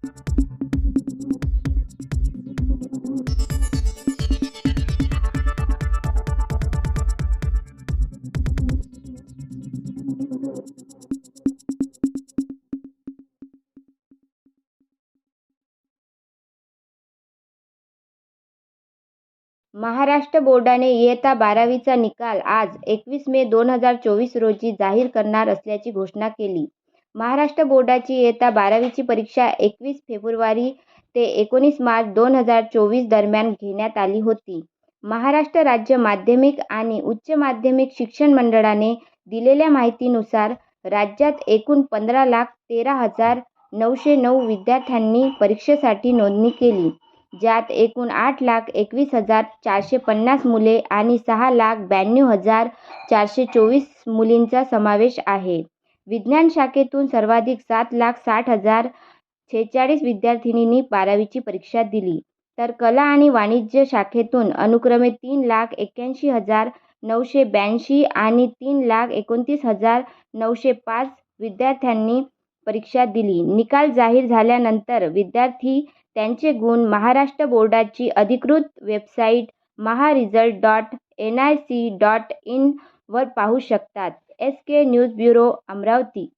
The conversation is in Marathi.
महाराष्ट्र बोर्डाने इयत्ता 12वीचा निकाल आज 21 मे 2024 रोजी जाहीर करणार असल्याची घोषणा केली. महाराष्ट्र बोर्डाची इयत्ता 12वीची परीक्षा 21 फेब्रुवारी ते 19 मार्च 2024 दरम्यान घेण्यात आली होती. महाराष्ट्र राज्य माध्यमिक आणि उच्च माध्यमिक शिक्षण मंडळाने दिलेल्या माहितीनुसार राज्यात एकूण 15,13,909 विद्यार्थ्यांनी परीक्षेसाठी नोंदणी केली. ज्यात एकूण 8,21,450 मुले आणि 6,92,424 मुलींचा समावेश आहे. विज्ञान शाखेतून सर्वाधिक 7,60,046 विद्यार्थिनींनी 12वीची परीक्षा दिली, तर कला आणि वाणिज्य शाखेतून अनुक्रमे 3,81,982 आणि 3,29,905 विद्यार्थ्यांनी परीक्षा दिली. निकाल जाहीर झाल्यानंतर विद्यार्थी त्यांचे गुण महाराष्ट्र बोर्डाची अधिकृत वेबसाईट maharesult.nic.in वर पाहू शकतात. SK news bureau, Amravati.